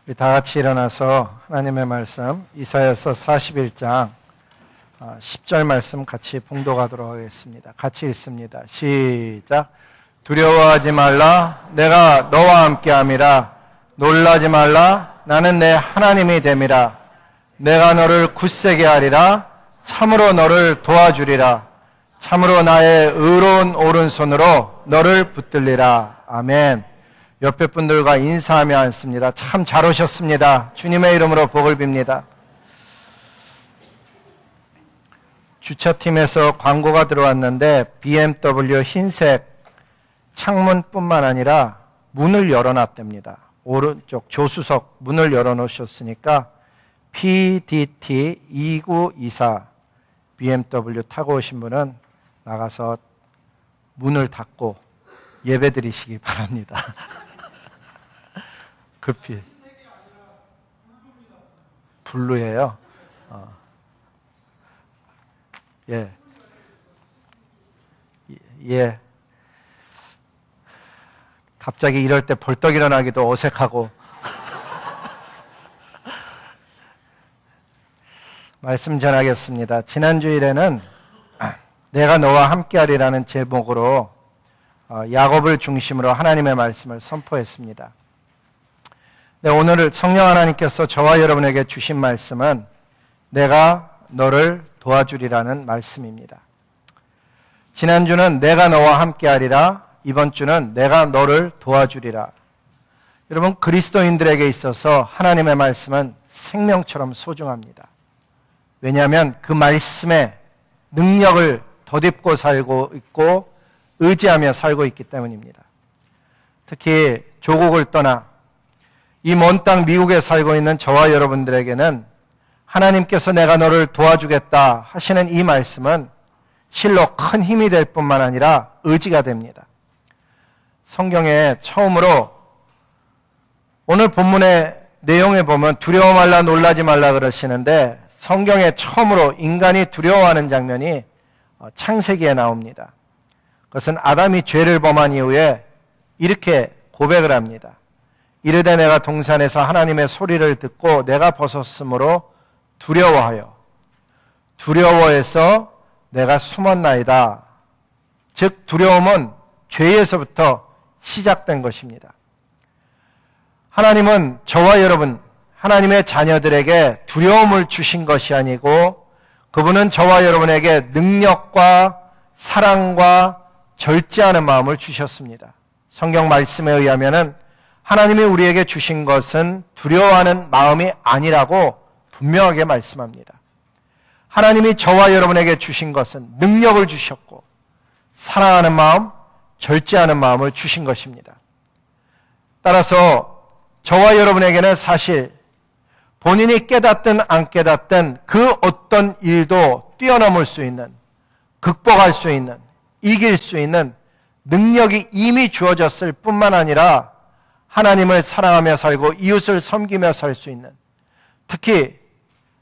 우리 다 같이 일어나서 하나님의 말씀 이사야서 41장 10절 말씀 같이 봉독하도록 하겠습니다. 같이 읽습니다. 시작. 두려워하지 말라. 내가 너와 함께함이라. 놀라지 말라. 나는 내 하나님이 됨이라. 내가 너를 굳세게 하리라. 참으로 너를 도와주리라. 참으로 나의 의로운 오른손으로 너를 붙들리라. 아멘. 옆에 분들과 인사하며 앉습니다. 참 잘 오셨습니다. 주님의 이름으로 복을 빕니다. 주차팀에서 광고가 들어왔는데 BMW 흰색 창문뿐만 아니라 문을 열어놨답니다. 오른쪽 조수석 문을 열어놓으셨으니까 PDT 2924 BMW 타고 오신 분은 나가서 문을 닫고 예배드리시기 바랍니다. 급히. 블루예요. 예. 갑자기 이럴 때 벌떡 일어나기도 어색하고. 말씀 전하겠습니다. 지난 주일에는 내가 너와 함께하리라는 제목으로 야곱을 중심으로 하나님의 말씀을 선포했습니다. 네, 오늘 성령 하나님께서 저와 여러분에게 주신 말씀은 내가 너를 도와주리라는 말씀입니다. 지난주는 내가 너와 함께하리라, 이번 주는 내가 너를 도와주리라. 여러분, 그리스도인들에게 있어서 하나님의 말씀은 생명처럼 소중합니다. 왜냐하면 그 말씀에 능력을 덧입고 살고 있고 의지하며 살고 있기 때문입니다. 특히 조국을 떠나 이 먼 땅 미국에 살고 있는 저와 여러분들에게는 하나님께서 내가 너를 도와주겠다 하시는 이 말씀은 실로 큰 힘이 될 뿐만 아니라 의지가 됩니다. 성경에 처음으로 오늘 본문의 내용에 보면 두려워 말라 놀라지 말라 그러시는데 성경에 처음으로 인간이 두려워하는 장면이 창세기에 나옵니다. 그것은 아담이 죄를 범한 이후에 이렇게 고백을 합니다. 이르되 내가 동산에서 하나님의 소리를 듣고 내가 벗었으므로 두려워해서 내가 숨었나이다. 즉 두려움은 죄에서부터 시작된 것입니다. 하나님은 저와 여러분 하나님의 자녀들에게 두려움을 주신 것이 아니고 그분은 저와 여러분에게 능력과 사랑과 절제하는 마음을 주셨습니다. 성경 말씀에 의하면은 하나님이 우리에게 주신 것은 두려워하는 마음이 아니라고 분명하게 말씀합니다. 하나님이 저와 여러분에게 주신 것은 능력을 주셨고 사랑하는 마음, 절제하는 마음을 주신 것입니다. 따라서 저와 여러분에게는 사실 본인이 깨닫든 안 깨닫든 그 어떤 일도 뛰어넘을 수 있는, 극복할 수 있는, 이길 수 있는 능력이 이미 주어졌을 뿐만 아니라 하나님을 사랑하며 살고 이웃을 섬기며 살 수 있는, 특히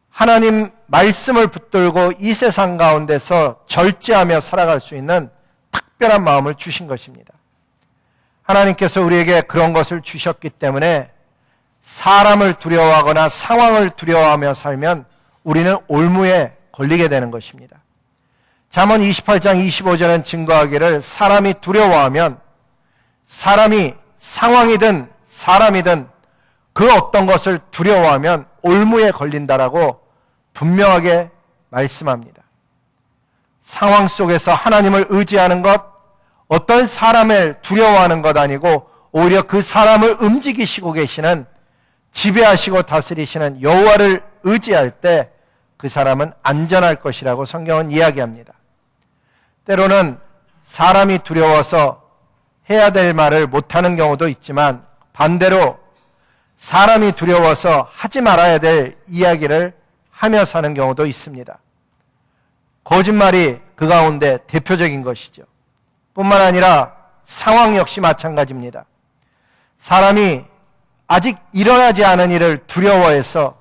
하나님 말씀을 붙들고 이 세상 가운데서 절제하며 살아갈 수 있는 특별한 마음을 주신 것입니다. 하나님께서 우리에게 그런 것을 주셨기 때문에 사람을 두려워하거나 상황을 두려워하며 살면 우리는 올무에 걸리게 되는 것입니다. 잠언 28장 25절은 증거하기를 사람이 두려워하면 사람이 상황이든 사람이든 그 어떤 것을 두려워하면 올무에 걸린다라고 분명하게 말씀합니다. 상황 속에서 하나님을 의지하는 것, 어떤 사람을 두려워하는 것 아니고 오히려 그 사람을 움직이시고 계시는, 지배하시고 다스리시는 여호와를 의지할 때 그 사람은 안전할 것이라고 성경은 이야기합니다. 때로는 사람이 두려워서 해야 될 말을 못하는 경우도 있지만 반대로 사람이 두려워서 하지 말아야 될 이야기를 하며 사는 경우도 있습니다. 거짓말이 그 가운데 대표적인 것이죠. 뿐만 아니라 상황 역시 마찬가지입니다. 사람이 아직 일어나지 않은 일을 두려워해서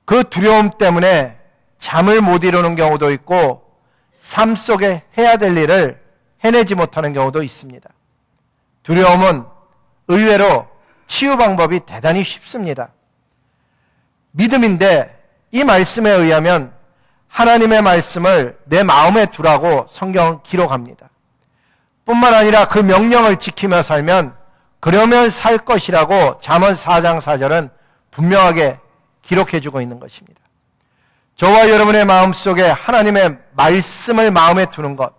그 두려움 때문에 잠을 못 이루는 경우도 있고 삶 속에 해야 될 일을 해내지 못하는 경우도 있습니다. 두려움은 의외로 치유 방법이 대단히 쉽습니다. 믿음인데 이 말씀에 의하면 하나님의 말씀을 내 마음에 두라고 성경은 기록합니다. 뿐만 아니라 그 명령을 지키며 살면 그러면 살 것이라고 잠언 4장 4절은 분명하게 기록해주고 있는 것입니다. 저와 여러분의 마음속에 하나님의 말씀을 마음에 두는 것,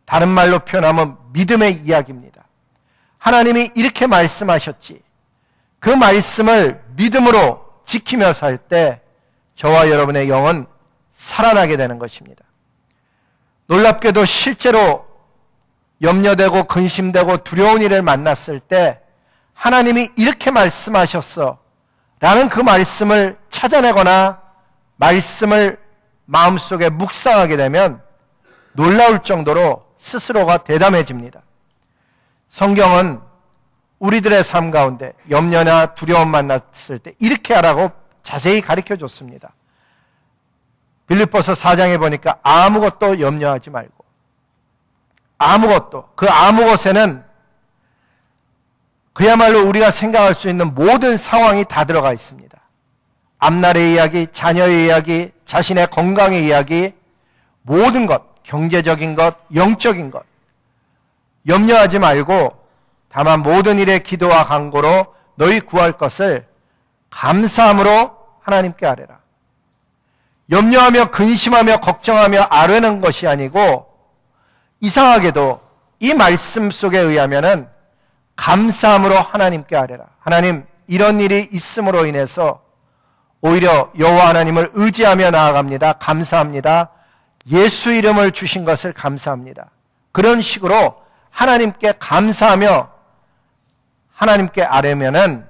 다른 말로 표현하면 믿음의 이야기입니다. 하나님이 이렇게 말씀하셨지. 그 말씀을 믿음으로 지키며 살 때 저와 여러분의 영은 살아나게 되는 것입니다. 놀랍게도 실제로 염려되고 근심되고 두려운 일을 만났을 때 하나님이 이렇게 말씀하셨어 라는 그 말씀을 찾아내거나 말씀을 마음속에 묵상하게 되면 놀라울 정도로 스스로가 대담해집니다. 성경은 우리들의 삶 가운데 염려나 두려움 만났을 때 이렇게 하라고 자세히 가르쳐 줬습니다. 빌립보서 4장에 보니까 아무것도 염려하지 말고, 아무것도, 그 아무 것에는 그야말로 우리가 생각할 수 있는 모든 상황이 다 들어가 있습니다. 앞날의 이야기, 자녀의 이야기, 자신의 건강의 이야기, 모든 것, 경제적인 것, 영적인 것, 염려하지 말고 다만 모든 일에 기도와 간구로 너희 구할 것을 감사함으로 하나님께 아뢰라. 염려하며 근심하며 걱정하며 아뢰는 것이 아니고, 이상하게도 이 말씀 속에 의하면은 감사함으로 하나님께 아뢰라. 하나님, 이런 일이 있음으로 인해서 오히려 여호와 하나님을 의지하며 나아갑니다. 감사합니다. 예수 이름을 주신 것을 감사합니다. 그런 식으로 하나님께 감사하며 하나님께 아뢰면은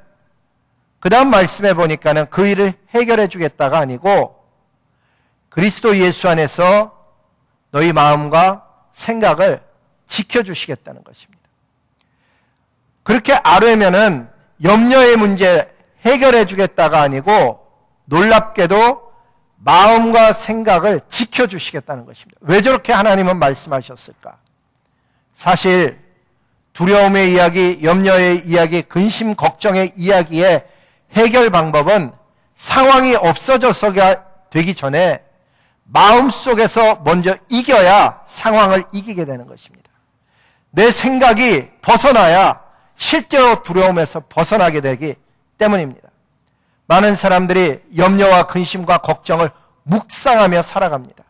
그 다음 말씀에 보니까는 그 일을 해결해 주겠다가 아니고 그리스도 예수 안에서 너희 마음과 생각을 지켜주시겠다는 것입니다. 그렇게 아뢰면은 염려의 문제 해결해 주겠다가 아니고 놀랍게도 마음과 생각을 지켜주시겠다는 것입니다. 왜 저렇게 하나님은 말씀하셨을까? 사실 두려움의 이야기, 염려의 이야기, 근심, 걱정의 이야기의 해결 방법은 상황이 없어져서가 되기 전에 마음속에서 먼저 이겨야 상황을 이기게 되는 것입니다. 내 생각이 벗어나야 실제로 두려움에서 벗어나게 되기 때문입니다. 많은 사람들이 염려와 근심과 걱정을 묵상하며 살아갑니다.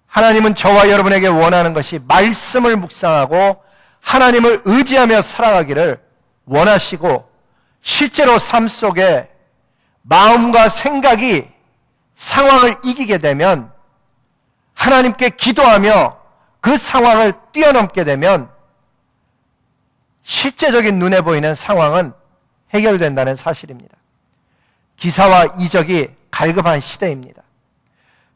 하나님은 저와 여러분에게 원하는 것이 말씀을 묵상하고 하나님을 의지하며 살아가기를 원하시고, 실제로 삶 속에 마음과 생각이 상황을 이기게 되면, 하나님께 기도하며 그 상황을 뛰어넘게 되면 실제적인 눈에 보이는 상황은 해결된다는 사실입니다. 기사와 이적이 갈급한 시대입니다.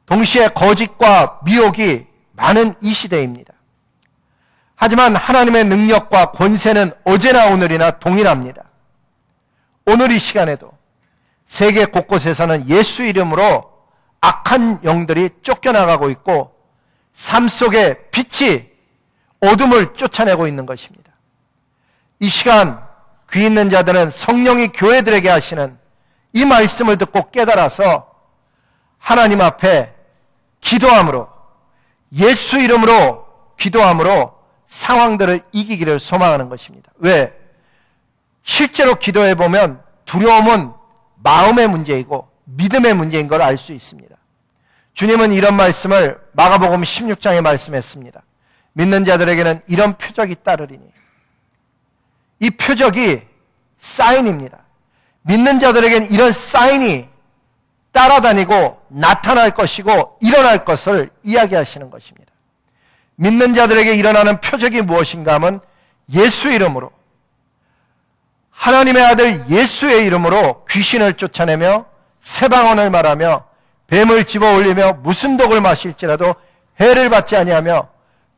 동시에 거짓과 미혹이 많은 이 시대입니다. 하지만 하나님의 능력과 권세는 어제나 오늘이나 동일합니다. 오늘 이 시간에도 세계 곳곳에서는 예수 이름으로 악한 영들이 쫓겨나가고 있고 삶 속에 빛이 어둠을 쫓아내고 있는 것입니다. 이 시간 귀 있는 자들은 성령이 교회들에게 하시는 이 말씀을 듣고 깨달아서 하나님 앞에 기도함으로, 예수 이름으로 기도함으로 상황들을 이기기를 소망하는 것입니다. 왜? 실제로 기도해 보면 두려움은 마음의 문제이고 믿음의 문제인 걸 알 수 있습니다. 주님은 이런 말씀을 마가복음 16장에 말씀했습니다. 믿는 자들에게는 이런 표적이 따르리니. 이 표적이 사인입니다. 믿는 자들에게는 이런 사인이 따라다니고 나타날 것이고 일어날 것을 이야기하시는 것입니다. 믿는 자들에게 일어나는 표적이 무엇인가 하면 예수 이름으로, 하나님의 아들 예수의 이름으로 귀신을 쫓아내며 새방언을 말하며 뱀을 집어올리며 무슨 독을 마실지라도 해를 받지 아니하며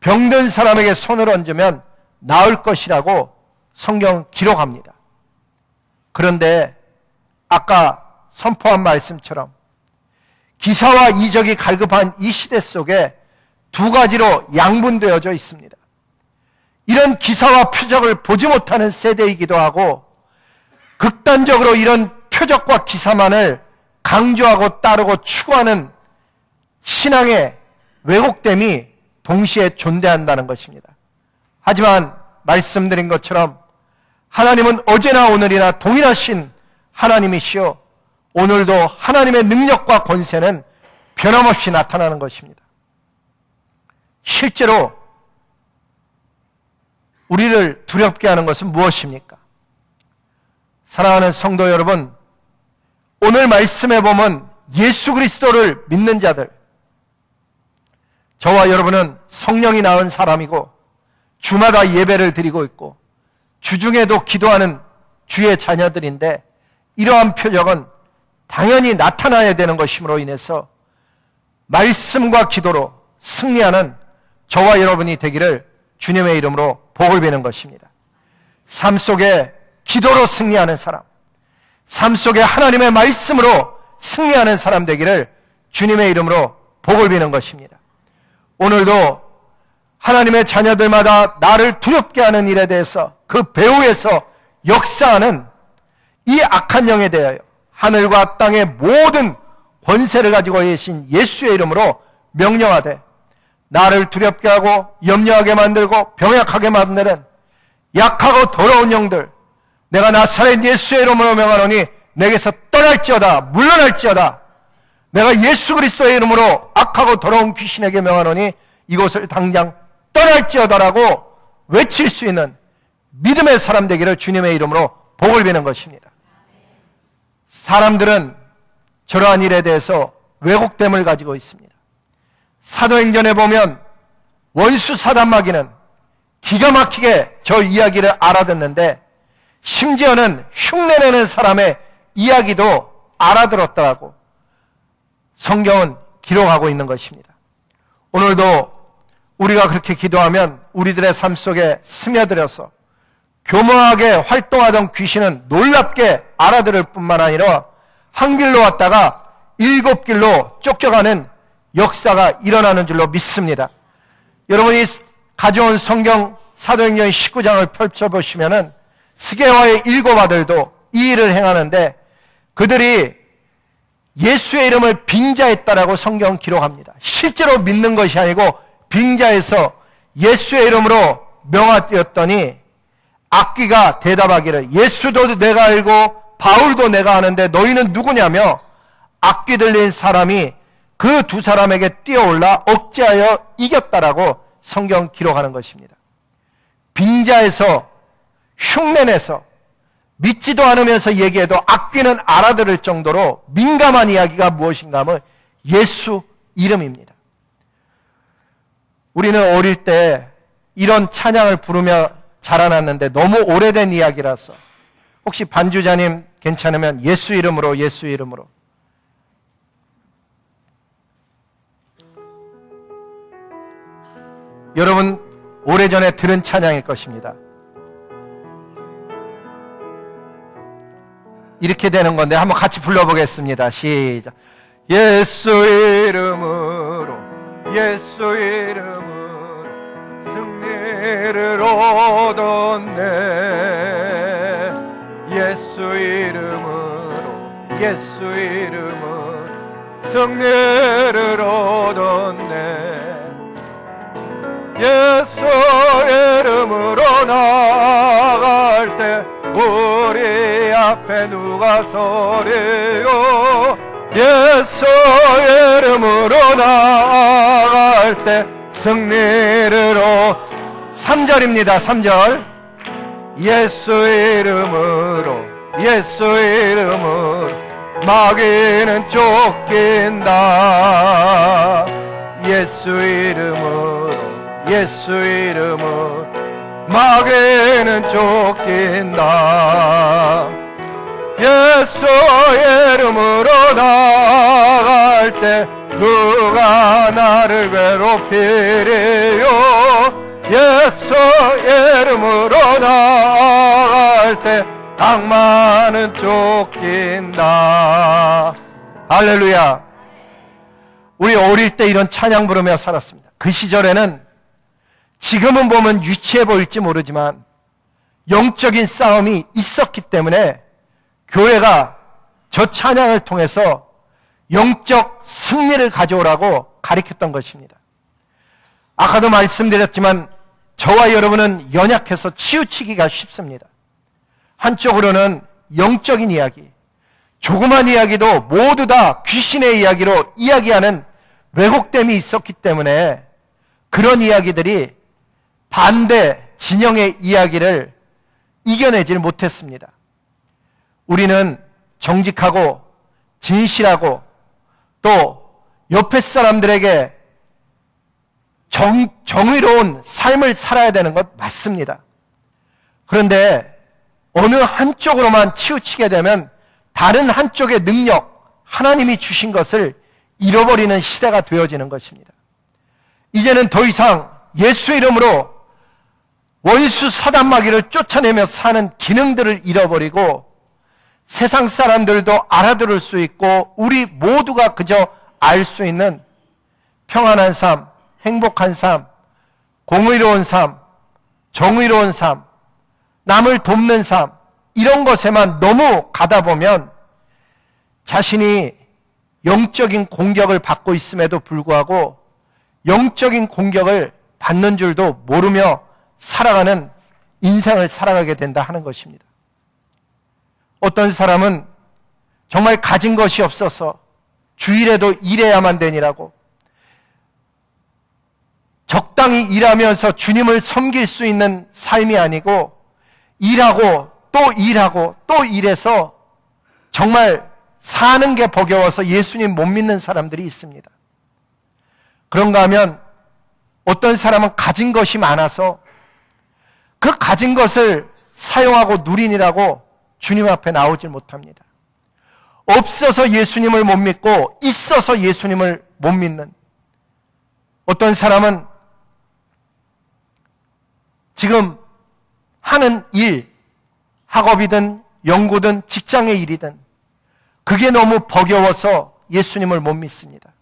병든 사람에게 손을 얹으면 나을 것이라고 성경 기록합니다. 그런데 아까 선포한 말씀처럼 기사와 이적이 갈급한 이 시대 속에 두 가지로 양분되어져 있습니다. 이런 기사와 표적을 보지 못하는 세대이기도 하고 극단적으로 이런 표적과 기사만을 강조하고 따르고 추구하는 신앙의 왜곡됨이 동시에 존재한다는 것입니다. 하지만 말씀드린 것처럼 하나님은 어제나 오늘이나 동일하신 하나님이시오, 오늘도 하나님의 능력과 권세는 변함없이 나타나는 것입니다. 실제로 우리를 두렵게 하는 것은 무엇입니까? 사랑하는 성도 여러분, 오늘 말씀에 보면 예수 그리스도를 믿는 자들, 저와 여러분은 성령이 낳은 사람이고 주마다 예배를 드리고 있고 주중에도 기도하는 주의 자녀들인데, 이러한 표적은 당연히 나타나야 되는 것임으로 인해서 말씀과 기도로 승리하는 저와 여러분이 되기를 주님의 이름으로 복을 비는 것입니다. 삶 속에 기도로 승리하는 사람, 삶 속에 하나님의 말씀으로 승리하는 사람 되기를 주님의 이름으로 복을 비는 것입니다. 오늘도 하나님의 자녀들마다 나를 두렵게 하는 일에 대해서 그 배후에서 역사하는 이 악한 영에 대하여 하늘과 땅의 모든 권세를 가지고 계신 예수의 이름으로 명령하되, 나를 두렵게 하고 염려하게 만들고 병약하게 만드는 약하고 더러운 영들, 내가 나사렛 예수의 이름으로 명하노니 내게서 떠날지어다, 물러날지어다. 내가 예수 그리스도의 이름으로 악하고 더러운 귀신에게 명하노니 이곳을 당장 떠날지어다라고 외칠 수 있는 믿음의 사람 되기를 주님의 이름으로 복을 비는 것입니다. 사람들은 저러한 일에 대해서 왜곡됨을 가지고 있습니다. 사도행전에 보면 원수 사단마귀는 기가 막히게 저 이야기를 알아듣는데, 심지어는 흉내내는 사람의 이야기도 알아들었다고 성경은 기록하고 있는 것입니다. 오늘도 우리가 그렇게 기도하면 우리들의 삶 속에 스며들어서 교묘하게 활동하던 귀신은 놀랍게 알아들을 뿐만 아니라 한 길로 왔다가 7길로 쫓겨가는 역사가 일어나는 줄로 믿습니다. 여러분이 가져온 성경 사도행전 19장을 펼쳐보시면은 스게와의 7 아들도 이 일을 행하는데, 그들이 예수의 이름을 빙자했다라고 성경은 기록합니다. 실제로 믿는 것이 아니고 빙자해서 예수의 이름으로 명하였더니 악귀가 대답하기를, 예수도 내가 알고 바울도 내가 아는데 너희는 누구냐며 악귀 들린 사람이 그 2 사람에게 뛰어올라 억제하여 이겼다라고 성경 기록하는 것입니다. 빙자해서 흉내내서 믿지도 않으면서 얘기해도 악귀는 알아들을 정도로 민감한 이야기가 무엇인가 하면 예수 이름입니다. 우리는 어릴 때 이런 찬양을 부르며 자라났는데 너무 오래된 이야기라서, 혹시 반주자님 괜찮으면 예수 이름으로, 예수 이름으로. 여러분 오래전에 들은 찬양일 것입니다. 이렇게 되는 건데 한번 같이 불러보겠습니다. 시작. 예수 이름으로, 예수 이름으로 승리를 얻었네. 예수 이름으로, 예수 이름으로 승리를 얻었네. 예수 이름으로 나아갈 때 우리 앞에 누가 서리요. 예수 이름으로 나아갈 때 승리를 3절입니다. 3절. 예수 이름으로, 예수 이름으로 마귀는 쫓긴다. 예수 이름으로, 예수 이름으로 마귀는 쫓긴다. 예수 이름으로 나아갈 때 누가 나를 괴롭히리요. 예수 이름으로 나아갈 때 악마는 쫓긴다. 할렐루야. 우리 어릴 때 이런 찬양 부르며 살았습니다. 그 시절에는 지금은 보면 유치해 보일지 모르지만 영적인 싸움이 있었기 때문에 교회가 저 찬양을 통해서 영적 승리를 가져오라고 가르쳤던 것입니다. 아까도 말씀드렸지만 저와 여러분은 연약해서 치우치기가 쉽습니다. 한쪽으로는 영적인 이야기, 조그만 이야기도 모두 다 귀신의 이야기로 이야기하는 왜곡됨이 있었기 때문에 그런 이야기들이 반대 진영의 이야기를 이겨내질 못했습니다. 우리는 정직하고 진실하고 또 옆에 사람들에게 정의로운 삶을 살아야 되는 것 맞습니다. 그런데 어느 한쪽으로만 치우치게 되면 다른 한쪽의 능력, 하나님이 주신 것을 잃어버리는 시대가 되어지는 것입니다. 이제는 더 이상 예수 이름으로 원수 사단마귀를 쫓아내며 사는 기능들을 잃어버리고 세상 사람들도 알아들을 수 있고 우리 모두가 그저 알 수 있는 평안한 삶, 행복한 삶, 공의로운 삶, 정의로운 삶, 남을 돕는 삶, 이런 것에만 너무 가다 보면 자신이 영적인 공격을 받고 있음에도 불구하고 영적인 공격을 받는 줄도 모르며 살아가는 인생을 살아가게 된다 하는 것입니다. 어떤 사람은 정말 가진 것이 없어서 주일에도 일해야만 되니라고 적당히 일하면서 주님을 섬길 수 있는 삶이 아니고 일하고 또 일하고 또 일해서 정말 사는 게 버거워서 예수님 못 믿는 사람들이 있습니다. 그런가 하면 어떤 사람은 가진 것이 많아서 그 가진 것을 사용하고 누리느라고 주님 앞에 나오질 못합니다. 없어서 예수님을 못 믿고 있어서 예수님을 못 믿는 어떤 사람은 지금 하는 일, 학업이든 연구든 직장의 일이든 그게 너무 버거워서 예수님을 못 믿습니다.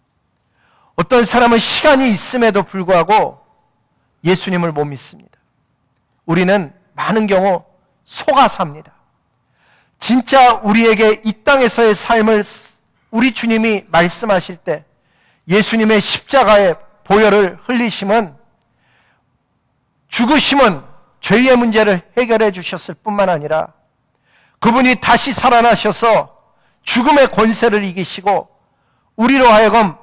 어떤 사람은 시간이 있음에도 불구하고 예수님을 못 믿습니다. 우리는 많은 경우 속아 삽니다. 진짜 우리에게 이 땅에서의 삶을 우리 주님이 말씀하실 때 예수님의 십자가의 보혈을 흘리심은 죽으심은 죄의 문제를 해결해 주셨을 뿐만 아니라 그분이 다시 살아나셔서 죽음의 권세를 이기시고 우리로 하여금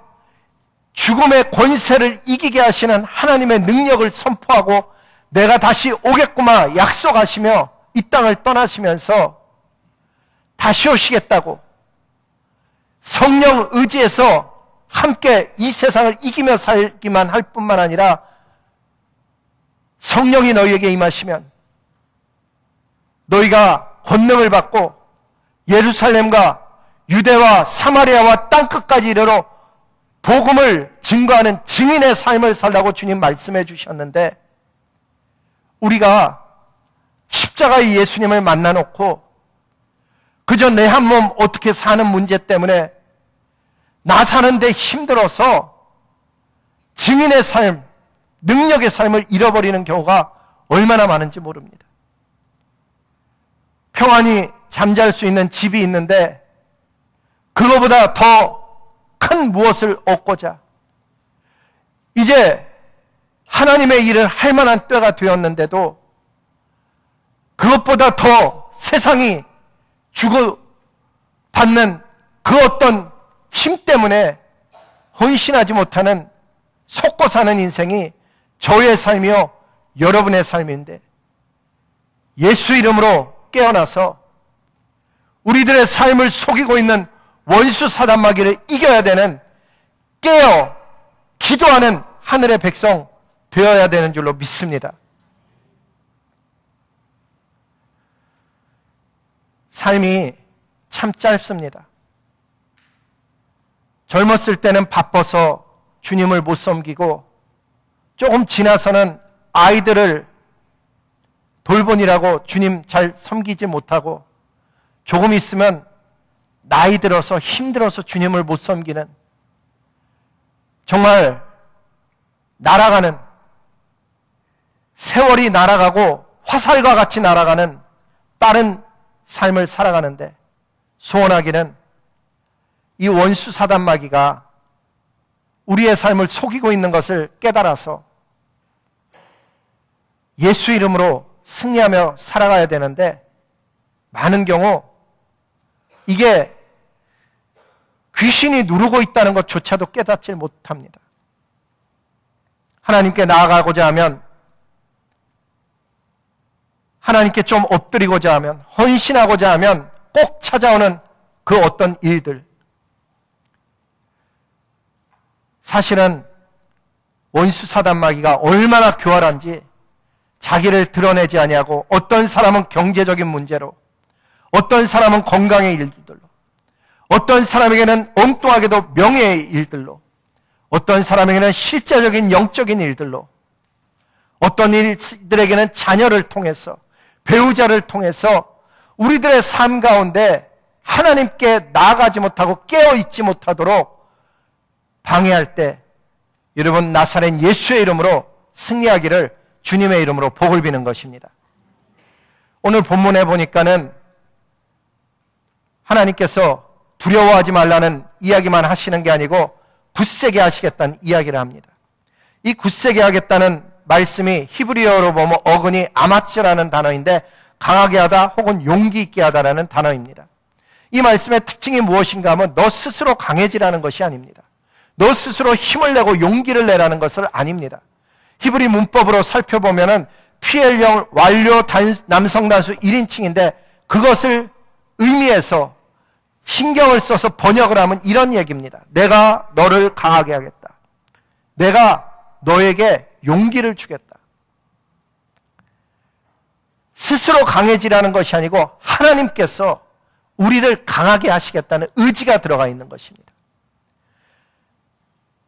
죽음의 권세를 이기게 하시는 하나님의 능력을 선포하고 내가 다시 오겠구나 약속하시며 이 땅을 떠나시면서 다시 오시겠다고 성령 의지해서 함께 이 세상을 이기며 살기만 할 뿐만 아니라 성령이 너희에게 임하시면 너희가 권능을 받고 예루살렘과 유대와 사마리아와 땅끝까지 이르러 복음을 증거하는 증인의 삶을 살라고 주님 말씀해 주셨는데 우리가 십자가의 예수님을 만나놓고 그저 내 한 몸 어떻게 사는 문제 때문에 나 사는데 힘들어서 증인의 삶, 능력의 삶을 잃어버리는 경우가 얼마나 많은지 모릅니다. 평안히 잠잘 수 있는 집이 있는데 그거보다 더 큰 무엇을 얻고자 이제 하나님의 일을 할 만한 때가 되었는데도 그것보다 더 세상이 주고받는 그 어떤 힘 때문에 헌신하지 못하는 속고 사는 인생이 저의 삶이요 여러분의 삶인데 예수 이름으로 깨어나서 우리들의 삶을 속이고 있는 원수 사단마귀를 이겨야 되는 깨어 기도하는 하늘의 백성 되어야 되는 줄로 믿습니다. 삶이 참 짧습니다. 젊었을 때는 바빠서 주님을 못 섬기고 조금 지나서는 아이들을 돌보느라고 주님 잘 섬기지 못하고 조금 있으면 나이 들어서 힘들어서 주님을 못 섬기는 정말 날아가는 세월이 날아가고 화살과 같이 날아가는 빠른 삶을 살아가는데 소원하기는 이 원수 사단 마귀가 우리의 삶을 속이고 있는 것을 깨달아서 예수 이름으로 승리하며 살아가야 되는데, 많은 경우 이게 귀신이 누르고 있다는 것조차도 깨닫지 못합니다. 하나님께 나아가고자 하면, 하나님께 좀 엎드리고자 하면, 헌신하고자 하면 꼭 찾아오는 그 어떤 일들, 사실은 원수 사단 마귀가 얼마나 교활한지 자기를 드러내지 아니하고, 어떤 사람은 경제적인 문제로, 어떤 사람은 건강의 일들로, 어떤 사람에게는 엉뚱하게도 명예의 일들로, 어떤 사람에게는 실제적인 영적인 일들로, 어떤 이들에게는 자녀를 통해서, 배우자를 통해서 우리들의 삶 가운데 하나님께 나아가지 못하고 깨어있지 못하도록 방해할 때, 여러분, 나사렛 예수의 이름으로 승리하기를 주님의 이름으로 복을 비는 것입니다. 오늘 본문에 보니까는 하나님께서 두려워하지 말라는 이야기만 하시는 게 아니고 굳세게 하시겠다는 이야기를 합니다. 이 굳세게 하겠다는 말씀이 히브리어로 보면 어근이 아마츠라는 단어인데, 강하게 하다 혹은 용기 있게 하다라는 단어입니다. 이 말씀의 특징이 무엇인가 하면 너 스스로 강해지라는 것이 아닙니다. 너 스스로 힘을 내고 용기를 내라는 것을 아닙니다. 히브리 문법으로 살펴보면은 PL형 완료 남성 단수 1인칭인데, 그것을 의미해서 신경을 써서 번역을 하면 이런 얘기입니다. 내가 너를 강하게 하겠다. 내가 너에게 용기를 주겠다. 스스로 강해지라는 것이 아니고 하나님께서 우리를 강하게 하시겠다는 의지가 들어가 있는 것입니다.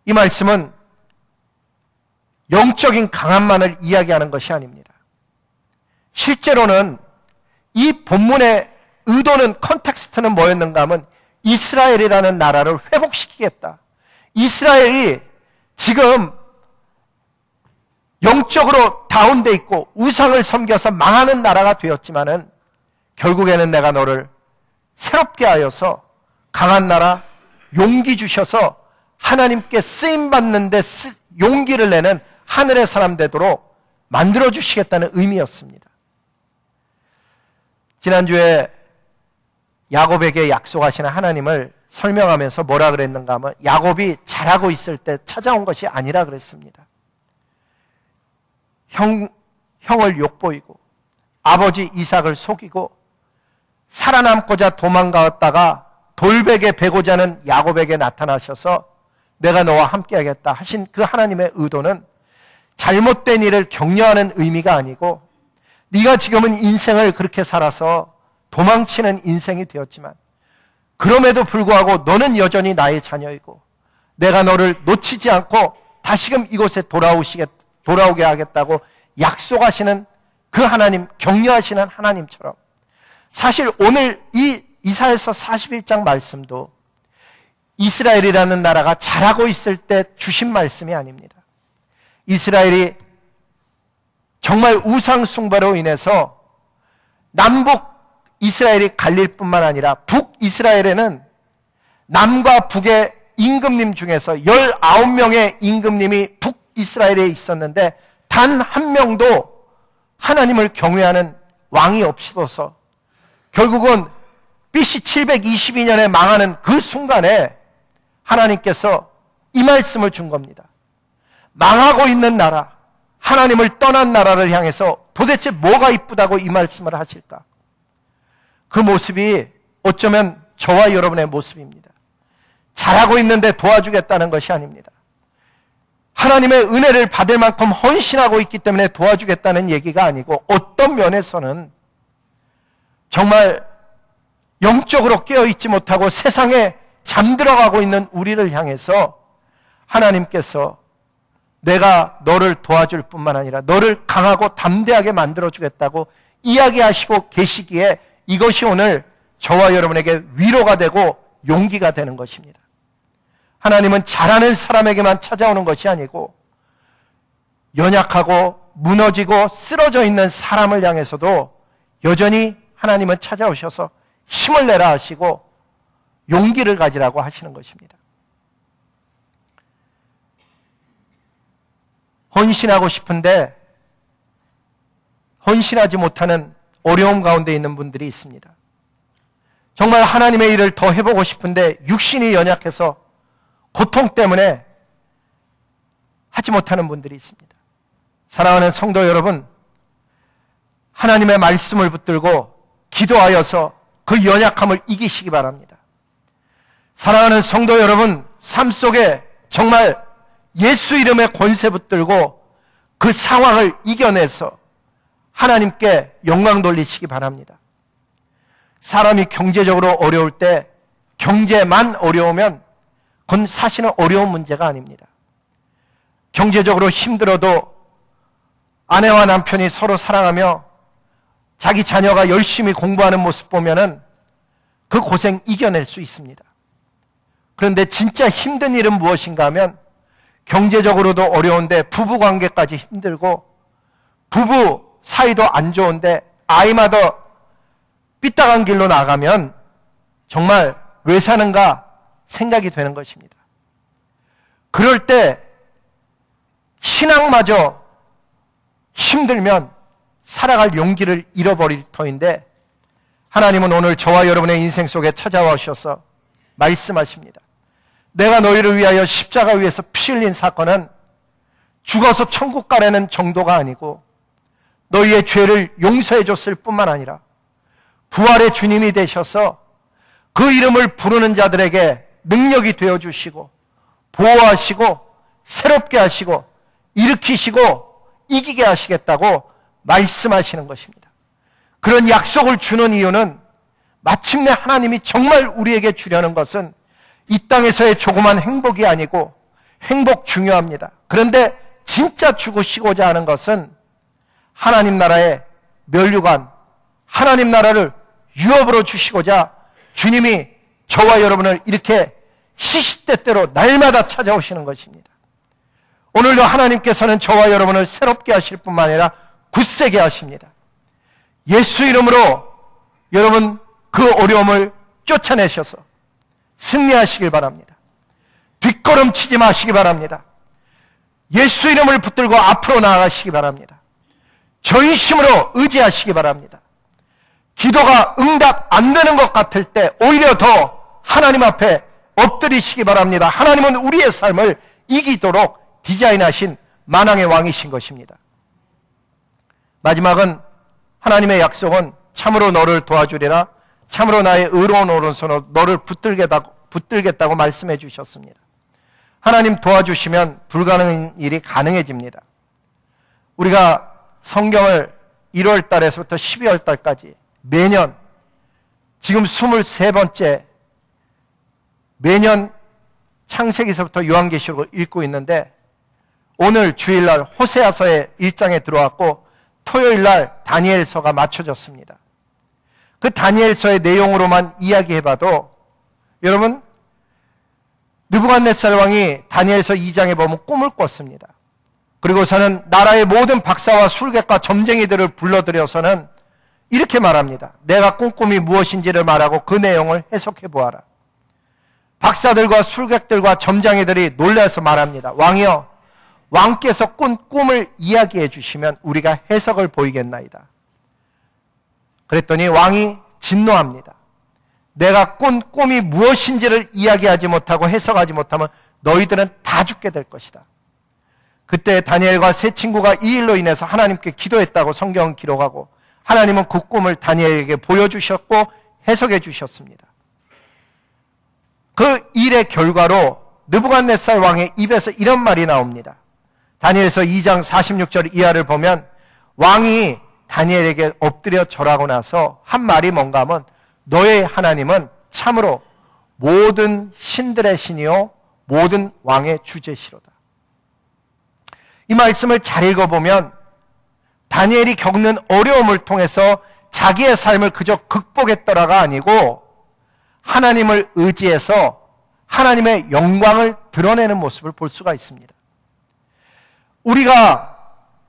이 말씀은 영적인 강함만을 이야기하는 것이 아닙니다. 실제로는 이 본문의 의도는, 컨텍스트는 뭐였는가 하면 이스라엘이라는 나라를 회복시키겠다. 이스라엘이 지금 영적으로 다운돼 있고 우상을 섬겨서 망하는 나라가 되었지만은, 결국에는 내가 너를 새롭게 하여서 강한 나라, 용기 주셔서 하나님께 쓰임받는데 용기를 내는 하늘의 사람 되도록 만들어주시겠다는 의미였습니다. 지난주에 야곱에게 약속하시는 하나님을 설명하면서 뭐라 그랬는가 하면, 야곱이 잘하고 있을 때 찾아온 것이 아니라 그랬습니다. 형을 욕보이고 아버지 이삭을 속이고 살아남고자 도망갔다가 돌베개 베고자 하는 야곱에게 나타나셔서 내가 너와 함께하겠다 하신 그 하나님의 의도는 잘못된 일을 격려하는 의미가 아니고, 네가 지금은 인생을 그렇게 살아서 도망치는 인생이 되었지만 그럼에도 불구하고 너는 여전히 나의 자녀이고 내가 너를 놓치지 않고 다시금 이곳에 돌아오게 하겠다고 약속하시는 그 하나님, 격려하시는 하나님처럼, 사실 오늘 이 이사야서 41장 말씀도 이스라엘이라는 나라가 잘하고 있을 때 주신 말씀이 아닙니다. 이스라엘이 정말 우상 숭배로 인해서 남북 이스라엘이 갈릴 뿐만 아니라 북이스라엘에는 남과 북의 임금님 중에서 19명의 임금님이 북이스라엘에 있었는데 단 한 명도 하나님을 경외하는 왕이 없어서 결국은 BC 722년에 망하는 그 순간에 하나님께서 이 말씀을 준 겁니다. 망하고 있는 나라, 하나님을 떠난 나라를 향해서 도대체 뭐가 이쁘다고 이 말씀을 하실까? 그 모습이 어쩌면 저와 여러분의 모습입니다. 잘하고 있는데 도와주겠다는 것이 아닙니다. 하나님의 은혜를 받을 만큼 헌신하고 있기 때문에 도와주겠다는 얘기가 아니고, 어떤 면에서는 정말 영적으로 깨어있지 못하고 세상에 잠들어가고 있는 우리를 향해서 하나님께서 내가 너를 도와줄 뿐만 아니라 너를 강하고 담대하게 만들어주겠다고 이야기하시고 계시기에 이것이 오늘 저와 여러분에게 위로가 되고 용기가 되는 것입니다. 하나님은 잘하는 사람에게만 찾아오는 것이 아니고 연약하고 무너지고 쓰러져 있는 사람을 향해서도 여전히 하나님은 찾아오셔서 힘을 내라 하시고 용기를 가지라고 하시는 것입니다. 헌신하고 싶은데 헌신하지 못하는 어려움 가운데 있는 분들이 있습니다. 정말 하나님의 일을 더 해보고 싶은데 육신이 연약해서 고통 때문에 하지 못하는 분들이 있습니다. 사랑하는 성도 여러분, 하나님의 말씀을 붙들고 기도하여서 그 연약함을 이기시기 바랍니다. 사랑하는 성도 여러분, 삶 속에 정말 예수 이름의 권세 붙들고 그 상황을 이겨내서 하나님께 영광 돌리시기 바랍니다. 사람이 경제적으로 어려울 때 경제만 어려우면 그건 사실은 어려운 문제가 아닙니다. 경제적으로 힘들어도 아내와 남편이 서로 사랑하며 자기 자녀가 열심히 공부하는 모습 보면은 그 고생 이겨낼 수 있습니다. 그런데 진짜 힘든 일은 무엇인가 하면 경제적으로도 어려운데 부부 관계까지 힘들고 부부 사이도 안 좋은데 아이마다 삐딱한 길로 나가면 정말 왜 사는가 생각이 되는 것입니다. 그럴 때 신앙마저 힘들면 살아갈 용기를 잃어버릴 터인데 하나님은 오늘 저와 여러분의 인생 속에 찾아와 오셔서 말씀하십니다. 내가 너희를 위하여 십자가 위에서 피 흘린 사건은 죽어서 천국 가라는 정도가 아니고 너희의 죄를 용서해 줬을 뿐만 아니라 부활의 주님이 되셔서 그 이름을 부르는 자들에게 능력이 되어주시고 보호하시고 새롭게 하시고 일으키시고 이기게 하시겠다고 말씀하시는 것입니다. 그런 약속을 주는 이유는 마침내 하나님이 정말 우리에게 주려는 것은 이 땅에서의 조그만 행복이 아니고 행복 중요합니다. 그런데 진짜 주시고자 하는 것은 하나님 나라의 면류관, 하나님 나라를 유업으로 주시고자 주님이 저와 여러분을 이렇게 시시때때로 날마다 찾아오시는 것입니다. 오늘도 하나님께서는 저와 여러분을 새롭게 하실 뿐만 아니라 굳세게 하십니다. 예수 이름으로 여러분 그 어려움을 쫓아내셔서 승리하시길 바랍니다. 뒷걸음치지 마시기 바랍니다. 예수 이름을 붙들고 앞으로 나아가시기 바랍니다. 전심으로 의지하시기 바랍니다. 기도가 응답 안 되는 것 같을 때 오히려 더 하나님 앞에 엎드리시기 바랍니다. 하나님은 우리의 삶을 이기도록 디자인하신 만왕의 왕이신 것입니다. 마지막은 하나님의 약속은 참으로 너를 도와주리라, 참으로 나의 의로운 오른손으로 너를 붙들겠다고 말씀해 주셨습니다. 하나님 도와주시면 불가능한 일이 가능해집니다. 우리가 성경을 1월 달에서부터 12월 달까지 매년 지금 23번째 매년 창세기서부터 요한계시록을 읽고 있는데 오늘 주일날 호세아서의 1장에 들어왔고 토요일날 다니엘서가 맞춰졌습니다. 그 다니엘서의 내용으로만 이야기해봐도 여러분 느부갓네살 왕이 다니엘서 2장에 보면 꿈을 꿨습니다. 그리고서는 나라의 모든 박사와 술객과 점쟁이들을 불러들여서는 이렇게 말합니다. 내가 꾼 꿈이 무엇인지를 말하고 그 내용을 해석해 보아라. 박사들과 술객들과 점장이들이 놀라서 말합니다. 왕이여, 왕께서 꾼 꿈을 이야기해 주시면 우리가 해석을 보이겠나이다. 그랬더니 왕이 진노합니다. 내가 꾼 꿈이 무엇인지를 이야기하지 못하고 해석하지 못하면 너희들은 다 죽게 될 것이다. 그때 다니엘과 세 친구가 이 일로 인해서 하나님께 기도했다고 성경은 기록하고 하나님은 그 꿈을 다니엘에게 보여주셨고 해석해 주셨습니다. 그 일의 결과로 느부갓네살 왕의 입에서 이런 말이 나옵니다. 다니엘서 2장 46절 이하를 보면 왕이 다니엘에게 엎드려 절하고 나서 한 말이 뭔가 하면 너의 하나님은 참으로 모든 신들의 신이요 모든 왕의 주제시로다. 이 말씀을 잘 읽어보면 다니엘이 겪는 어려움을 통해서 자기의 삶을 그저 극복했더라가 아니고 하나님을 의지해서 하나님의 영광을 드러내는 모습을 볼 수가 있습니다. 우리가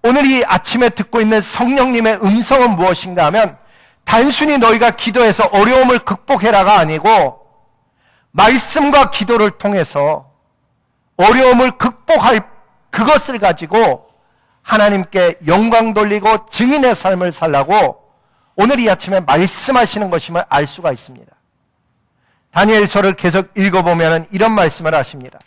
오늘 이 아침에 듣고 있는 성령님의 음성은 무엇인가 하면 단순히 너희가 기도해서 어려움을 극복해라가 아니고 말씀과 기도를 통해서 어려움을 극복할 그것을 가지고 하나님께 영광 돌리고 증인의 삶을 살라고 오늘 이 아침에 말씀하시는 것임을 알 수가 있습니다. 다니엘서를 계속 읽어보면 이런 말씀을 하십니다.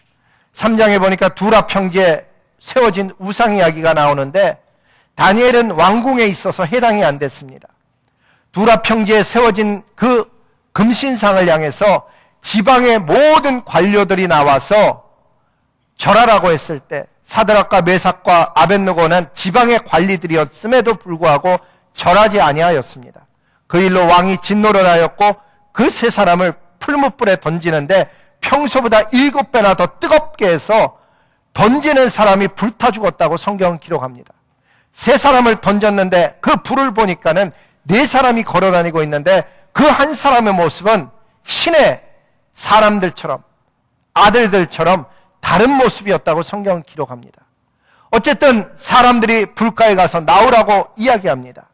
3장에 보니까 두라 평지에 세워진 우상 이야기가 나오는데 다니엘은 왕궁에 있어서 해당이 안 됐습니다. 두라 평지에 세워진 그 금신상을 향해서 지방의 모든 관료들이 나와서 절하라고 했을 때 사드락과 메삭과 아벳느고는 지방의 관리들이었음에도 불구하고 절하지 아니하였습니다. 그 일로 왕이 진노를 하였고 그 세 사람을 풀무불에 던지는데 평소보다 7배나 더 뜨겁게 해서 던지는 사람이 불타 죽었다고 성경은 기록합니다. 세 사람을 던졌는데 그 불을 보니까는 네 사람이 걸어다니고 있는데 그 한 사람의 모습은 신의 사람들처럼 아들들처럼 다른 모습이었다고 성경은 기록합니다. 어쨌든 사람들이 불가에 가서 나오라고 이야기합니다.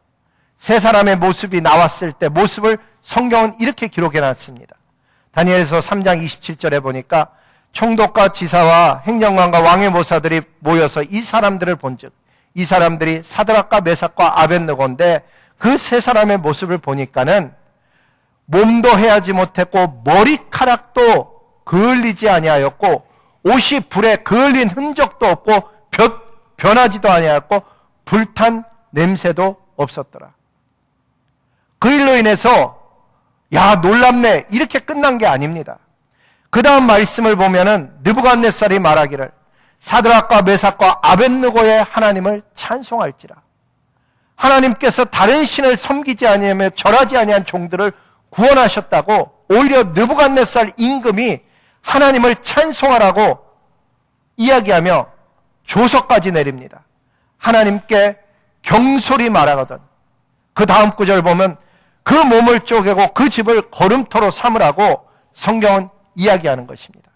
세 사람의 모습이 나왔을 때 모습을 성경은 이렇게 기록해 놨습니다. 다니엘서 3장 27절에 보니까 총독과 지사와 행정관과 왕의 모사들이 모여서 이 사람들을 본즉 이 사람들이 사드락과 메삭과 아벳느고인데 그 세 사람의 모습을 보니까는 몸도 헤하지 못했고 머리카락도 그을리지 아니하였고 옷이 불에 그을린 흔적도 없고 변하지도 아니하였고 불탄 냄새도 없었더라. 그 일로 인해서 야 놀랍네 이렇게 끝난 게 아닙니다. 그 다음 말씀을 보면은 느부갓네살이 말하기를 사드락과 메삭과 아벳느고의 하나님을 찬송할지라. 하나님께서 다른 신을 섬기지 아니하며 절하지 아니한 종들을 구원하셨다고 오히려 느부갓네살 임금이 하나님을 찬송하라고 이야기하며 조서까지 내립니다. 하나님께 경솔히 말하거든. 그 다음 구절 보면 그 몸을 쪼개고 그 집을 거름터로 삼으라고 성경은 이야기하는 것입니다.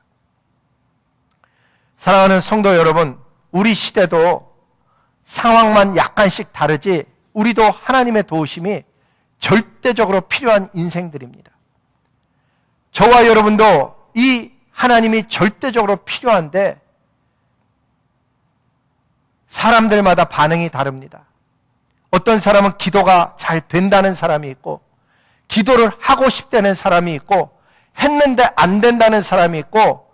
사랑하는 성도 여러분, 우리 시대도 상황만 약간씩 다르지 우리도 하나님의 도우심이 절대적으로 필요한 인생들입니다. 저와 여러분도 이 하나님이 절대적으로 필요한데 사람들마다 반응이 다릅니다. 어떤 사람은 기도가 잘 된다는 사람이 있고 기도를 하고 싶다는 사람이 있고 했는데 안 된다는 사람이 있고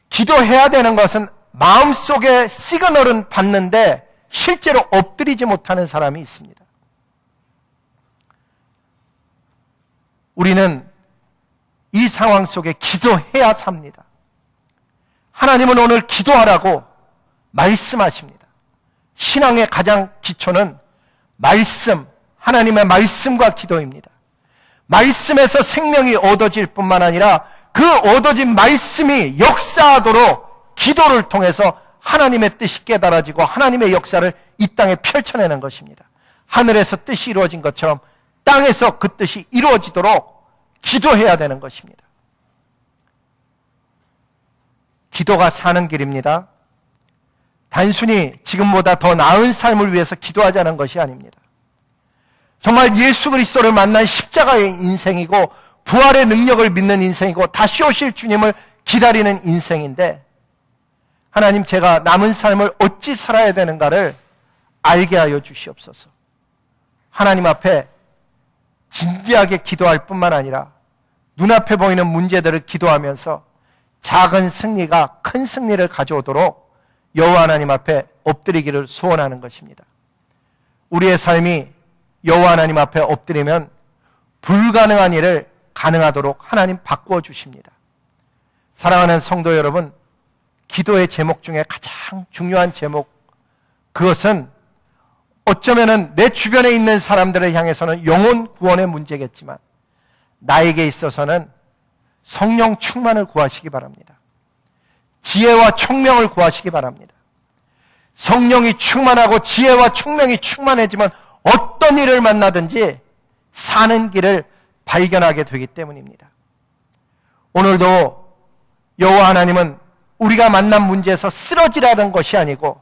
기도해야 되는 것은 마음속에 시그널은 받는데 실제로 엎드리지 못하는 사람이 있습니다. 우리는 이 상황 속에 기도해야 삽니다. 하나님은 오늘 기도하라고 말씀하십니다. 신앙의 가장 기초는 말씀, 하나님의 말씀과 기도입니다. 말씀에서 생명이 얻어질 뿐만 아니라 그 얻어진 말씀이 역사하도록 기도를 통해서 하나님의 뜻이 깨달아지고 하나님의 역사를 이 땅에 펼쳐내는 것입니다. 하늘에서 뜻이 이루어진 것처럼 땅에서 그 뜻이 이루어지도록 기도해야 되는 것입니다. 기도가 사는 길입니다. 단순히 지금보다 더 나은 삶을 위해서 기도하자는 것이 아닙니다. 정말 예수 그리스도를 만난 십자가의 인생이고 부활의 능력을 믿는 인생이고 다시 오실 주님을 기다리는 인생인데 하나님 제가 남은 삶을 어찌 살아야 되는가를 알게 하여 주시옵소서. 하나님 앞에 진지하게 기도할 뿐만 아니라 눈앞에 보이는 문제들을 기도하면서 작은 승리가 큰 승리를 가져오도록 여호와 하나님 앞에 엎드리기를 소원하는 것입니다. 우리의 삶이 여호와 하나님 앞에 엎드리면 불가능한 일을 가능하도록 하나님 바꾸어 주십니다. 사랑하는 성도 여러분, 기도의 제목 중에 가장 중요한 제목, 그것은 어쩌면은 내 주변에 있는 사람들을 향해서는 영혼 구원의 문제겠지만 나에게 있어서는 성령 충만을 구하시기 바랍니다. 지혜와 총명을 구하시기 바랍니다. 성령이 충만하고 지혜와 총명이 충만해지면 어떤 일을 만나든지 사는 길을 발견하게 되기 때문입니다. 오늘도 여호와 하나님은 우리가 만난 문제에서 쓰러지라는 것이 아니고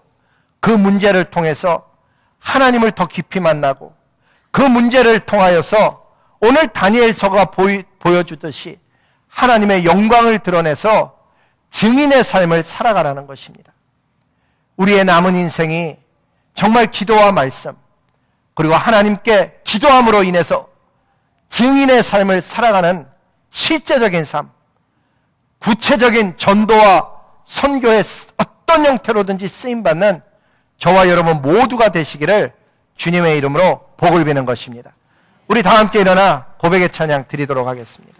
그 문제를 통해서 하나님을 더 깊이 만나고 그 문제를 통하여서 오늘 다니엘서가 보여주듯이 하나님의 영광을 드러내서 증인의 삶을 살아가라는 것입니다. 우리의 남은 인생이 정말 기도와 말씀, 그리고 하나님께 기도함으로 인해서 증인의 삶을 살아가는 실제적인 삶, 구체적인 전도와 선교의 어떤 형태로든지 쓰임받는 저와 여러분 모두가 되시기를 주님의 이름으로 복을 비는 것입니다. 우리 다 함께 일어나 고백의 찬양 드리도록 하겠습니다.